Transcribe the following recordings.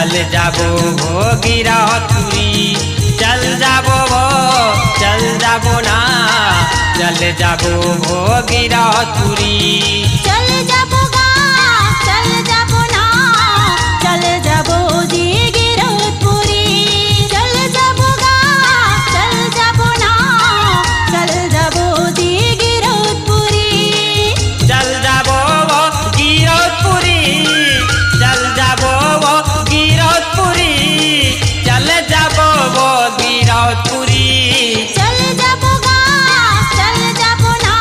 चल जाबो गिरा तुरी चल जाबो ना चल जाबो गिरा तुरी चल जाबो गा चल जाबो ना चल जाबो जी गिरपुरी चल जाबो गा चल जाबो ना चल जाबो जी गिरपुरी चल जाबो गिरपुरी चल जाबो गिरपुरी चल जाबो गिरपुरी चल जाबो गा चल जाबो ना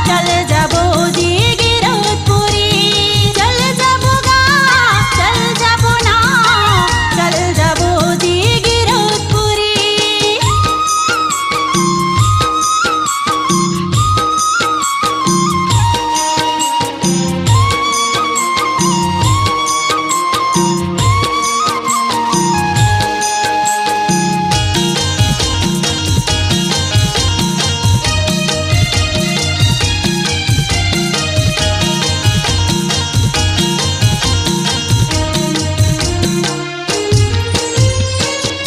चल जाबो जी गिरपुरी चल जाबो गा चल जाबो ना चल जाबो जी गिरपुरी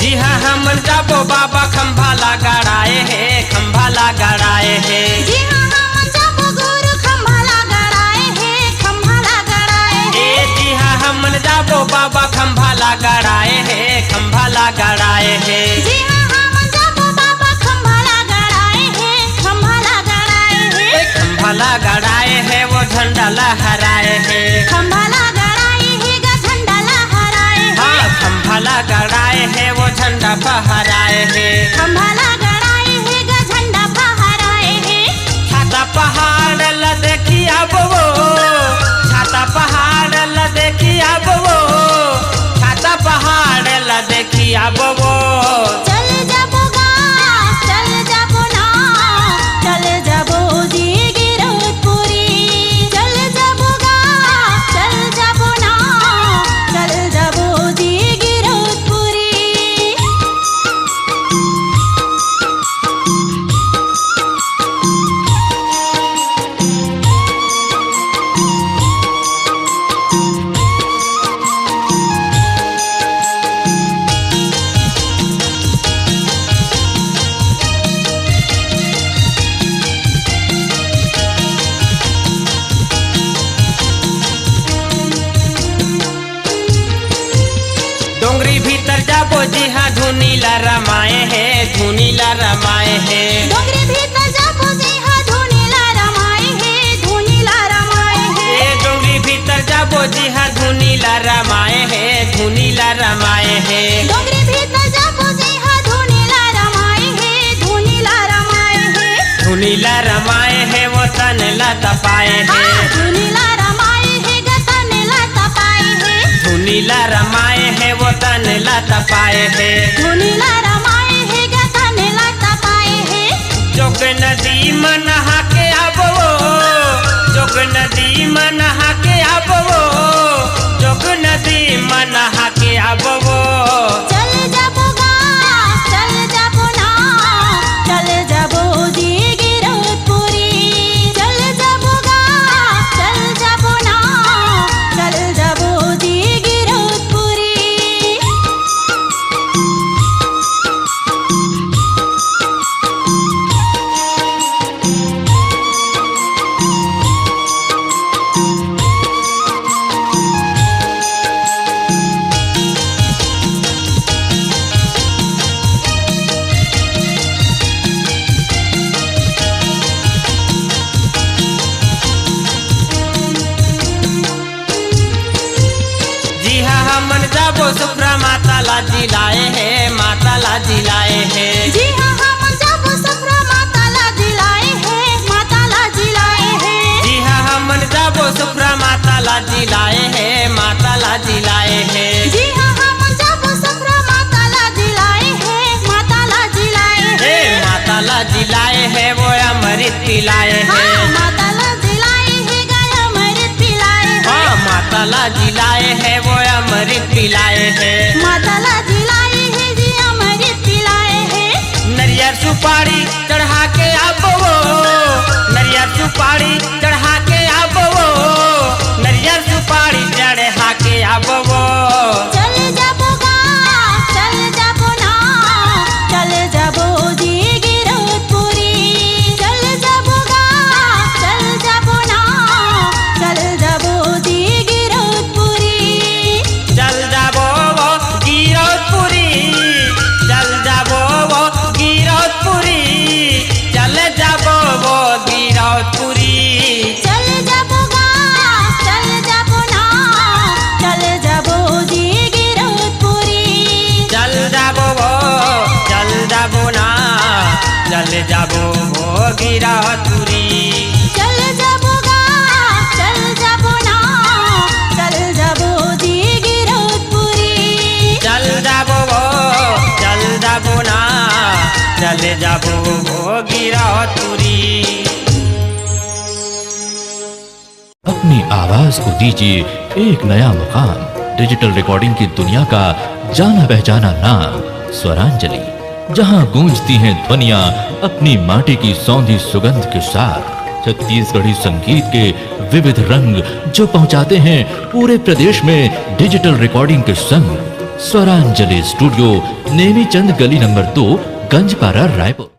जी हाँ हमन जाबो बाबा खंभा लगाए है खंभा लगाए है जी हाँ हम जाबो गुरु खंभा लगाए है खंभा लगाए है जी हाँ हमन जाबो बाबा खंभा लगाए है खंभा लगाए है जी हाँ हम जाबो बाबा खंभा लगाए है खंभा लगाए है खंभा लगाए है वो झंडा लहराए है खंभा लगाए है गा झंडा लहराए है हाँ खंभा लगाए है वो झंडा फहराए है खंभा लगाए है गा झंडा फहराए है छाता पहाड़ ल देखी अब वो छाता पहाड़ ल देखी अब वो छाता पहाड़ ल देखी अब वो चल जाबो गा चल जाबो ना चल जाबो जी गिरपुरी चल जाबो गा चल जाबो ना चल जाबो जी गिरपुरी डोंगरी भीतर जाबो जी हाँ धुनीला रमाए है धुनीला रमाए है डोंगरी भीतर जाबो जी हाँ धुनीला रमाए है धुनीला रमाए है डोंगरी भीतर जाबो जी हाँ धुनीला रमाए है धुनीला रमाए है डोंगरी भीतर जाबो जी हाँ धुनीला रमाए है धुनीला रमाए है धुनीला रमाए है वो तन ला तपाए है हाँ धुनीला रमाए है गा तने ला तपाए है धुनीला रमाए है वो तन ला तपाए है धुनीला रमाए है गा तने ला तपाए है जोग नदी में नहा के अब वो जोग नदी में नहा के अब वो जोग नदी में नहा के अब वो चल जाबो गा चल जाबो ना चल जाबो जी गिरपुरी चल जाबो गा चल जाबो ना चल जाबो जी गिरपुरी जी हाँ हमन जाबो सुप्रा माता ला जिलाए है माता ला जिलाए है जी हाँ हम जाबो सफरा माता ला जिलाए है माता ला जिलाए है जी हाँ हमन जाबो सुप्रा माता ला जिलाए है माता ला जिलाए है जी हाँ हम जाबो सफरा माता ला जिलाए है माता ला जिलाए है माता ला जिलाए है वो अमृत पिलाए है हाँ माता ला जिलाए है गाय अमृत पिलाए है हाँ माता ला जिलाए है वो अमृत पिलाए है माता ला जिलाए है जी अमृत पिलाए है नरियर सुपारी चढ़ा के अब वो नरियर सुपारी चढ़ा के अब वो नरियर सुपारी चढ़ा के अब वो चल गिरा तुरी। चल जाबो गा, चल जाबो ना, चल जाबो जी गिरौदपुरी। चल जाबो वो, चल जाबो ना, चले जाबो वो गिरा तुरी। अपनी आवाज को दीजिए एक नया मुकाम। डिजिटल रिकॉर्डिंग की दुनिया का जाना पहचाना नाम स्वरांजलि, जहां गूंजती हैं ध्वनियां अपनी माटी की सौंधी सुगंध के साथ। छत्तीसगढ़ी संगीत के विविध रंग जो पहुंचाते हैं पूरे प्रदेश में डिजिटल रिकॉर्डिंग के संग। स्वरांजलि स्टूडियो, नेमीचंद गली नंबर 2, गंजपारा, रायपुर।